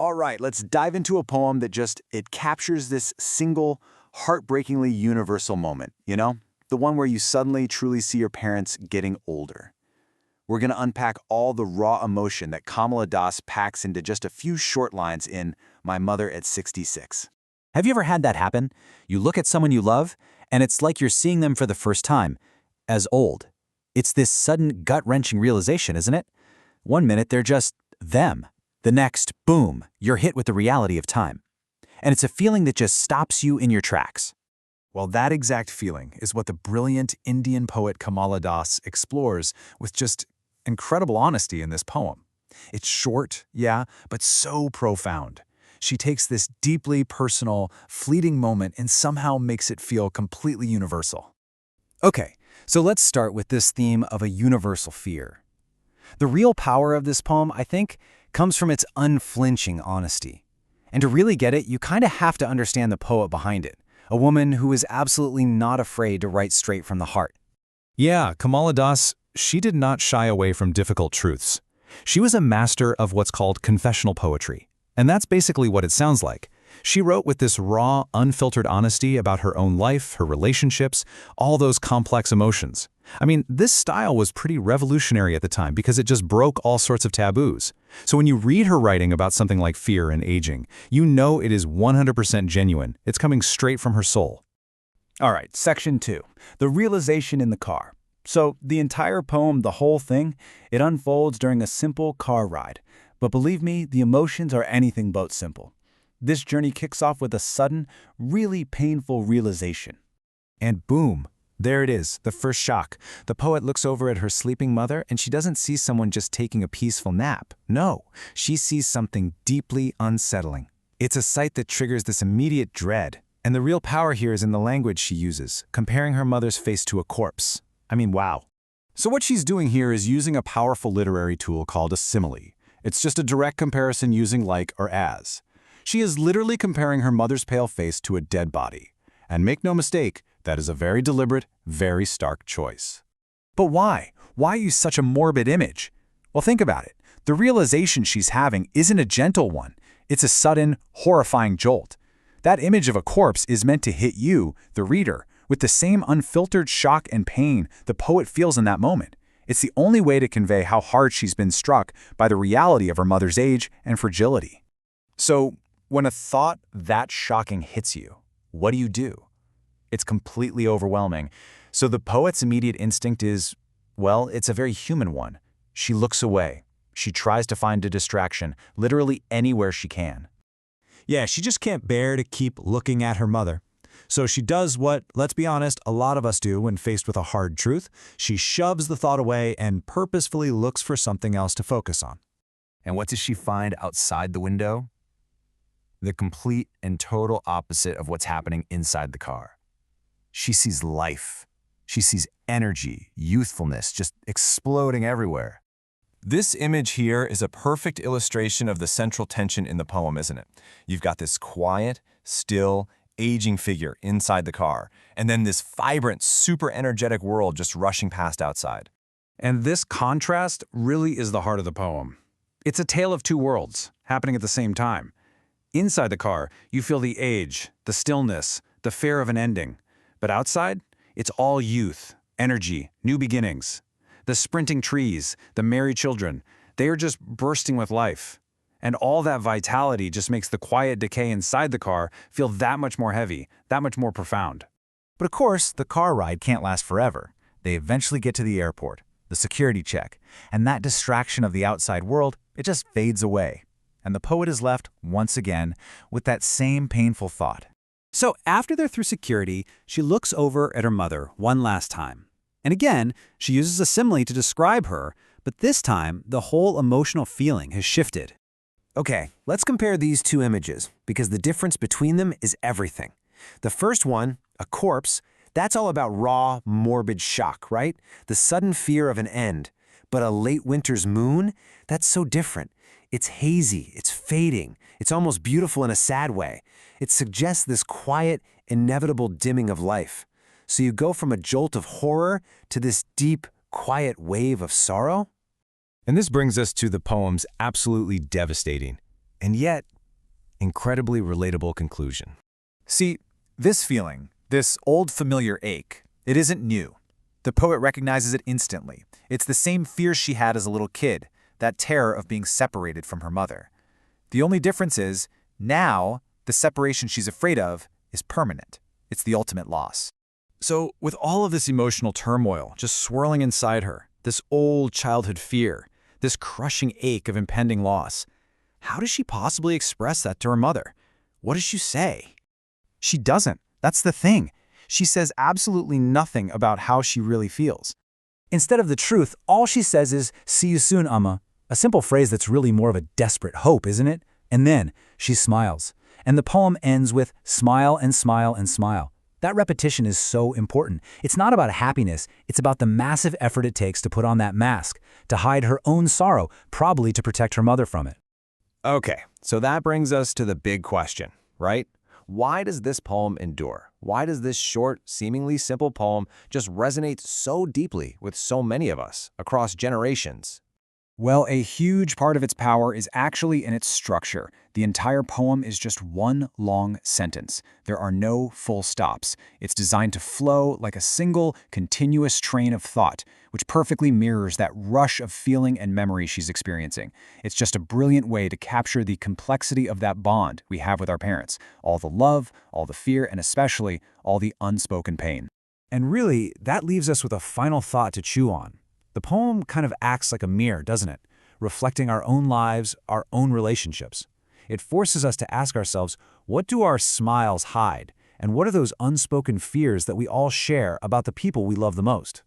All right, let's dive into a poem that it captures this single, heartbreakingly universal moment, you know? The one where you suddenly truly see your parents getting older. We're going to unpack all the raw emotion that Kamala Das packs into just a few short lines in My Mother at 66. Have you ever had that happen? You look at someone you love, and it's like you're seeing them for the first time, as old. It's this sudden gut-wrenching realization, isn't it? One minute they're just them. The next, boom, you're hit with the reality of time. And it's a feeling that just stops you in your tracks. Well, that exact feeling is what the brilliant Indian poet Kamala Das explores with just incredible honesty in this poem. It's short, yeah, but so profound. She takes this deeply personal, fleeting moment and somehow makes it feel completely universal. Okay, so let's start with this theme of a universal fear. The real power of this poem, I think, comes from its unflinching honesty. And to really get it, you kind of have to understand the poet behind it, a woman who is absolutely not afraid to write straight from the heart. Yeah, Kamala Das, she did not shy away from difficult truths. She was a master of what's called confessional poetry. And that's basically what it sounds like. She wrote with this raw, unfiltered honesty about her own life, her relationships, all those complex emotions. I mean, this style was pretty revolutionary at the time because it just broke all sorts of taboos. So when you read her writing about something like fear and aging, you know it is 100% genuine. It's coming straight from her soul. All right, section 2, the realization in the car. So the entire poem, the whole thing, it unfolds during a simple car ride. But believe me, the emotions are anything but simple. This journey kicks off with a sudden, really painful realization. And boom, there it is, the first shock. The poet looks over at her sleeping mother and she doesn't see someone just taking a peaceful nap. No, she sees something deeply unsettling. It's a sight that triggers this immediate dread. And the real power here is in the language she uses, comparing her mother's face to a corpse. I mean, wow. So what she's doing here is using a powerful literary tool called a simile. It's just a direct comparison using like or as. She is literally comparing her mother's pale face to a dead body. And make no mistake, that is a very deliberate, very stark choice. But why? Why use such a morbid image? Well, think about it. The realization she's having isn't a gentle one. It's a sudden, horrifying jolt. That image of a corpse is meant to hit you, the reader, with the same unfiltered shock and pain the poet feels in that moment. It's the only way to convey how hard she's been struck by the reality of her mother's age and fragility. So, when a thought that shocking hits you, what do? It's completely overwhelming. So the poet's immediate instinct is, well, it's a very human one. She looks away. She tries to find a distraction, literally anywhere she can. Yeah, she just can't bear to keep looking at her mother. So she does what, let's be honest, a lot of us do when faced with a hard truth. She shoves the thought away and purposefully looks for something else to focus on. And what does she find outside the window? The complete and total opposite of what's happening inside the car. She sees life. She sees energy, youthfulness, just exploding everywhere. This image here is a perfect illustration of the central tension in the poem, isn't it? You've got this quiet, still, aging figure inside the car, and then this vibrant, super energetic world just rushing past outside. And this contrast really is the heart of the poem. It's a tale of two worlds, happening at the same time. Inside the car, you feel the age, the stillness, the fear of an ending. But outside, it's all youth, energy, new beginnings. The sprinting trees, the merry children, they are just bursting with life. And all that vitality just makes the quiet decay inside the car feel that much more heavy, that much more profound. But of course, the car ride can't last forever. They eventually get to the airport, the security check, and that distraction of the outside world, it just fades away. And the poet is left, once again, with that same painful thought. So after they're through security, she looks over at her mother one last time. And again, she uses a simile to describe her, but this time, the whole emotional feeling has shifted. Okay, let's compare these two images, because the difference between them is everything. The first one, a corpse, that's all about raw, morbid shock, right? The sudden fear of an end. But a late winter's moon, that's so different. It's hazy, it's fading, it's almost beautiful in a sad way. It suggests this quiet, inevitable dimming of life. So you go from a jolt of horror to this deep, quiet wave of sorrow? And this brings us to the poem's absolutely devastating and yet, incredibly relatable conclusion. See, this feeling, this old familiar ache, it isn't new. The poet recognizes it instantly. It's the same fear she had as a little kid, that terror of being separated from her mother. The only difference is, now, the separation she's afraid of is permanent. It's the ultimate loss. So, with all of this emotional turmoil just swirling inside her, this old childhood fear, this crushing ache of impending loss, how does she possibly express that to her mother? What does she say? She doesn't. That's the thing. She says absolutely nothing about how she really feels. Instead of the truth, all she says is, "See you soon, Amma." A simple phrase that's really more of a desperate hope, isn't it? And then she smiles. And the poem ends with smile and smile and smile. That repetition is so important. It's not about happiness, it's about the massive effort it takes to put on that mask, to hide her own sorrow, probably to protect her mother from it. Okay, so that brings us to the big question, right? Why does this poem endure? Why does this short, seemingly simple poem just resonate so deeply with so many of us across generations? Well, a huge part of its power is actually in its structure. The entire poem is just one long sentence. There are no full stops. It's designed to flow like a single, continuous train of thought, which perfectly mirrors that rush of feeling and memory she's experiencing. It's just a brilliant way to capture the complexity of that bond we have with our parents. All the love, all the fear, and especially all the unspoken pain. And really, that leaves us with a final thought to chew on. The poem kind of acts like a mirror, doesn't it? Reflecting our own lives, our own relationships. It forces us to ask ourselves, what do our smiles hide? And what are those unspoken fears that we all share about the people we love the most?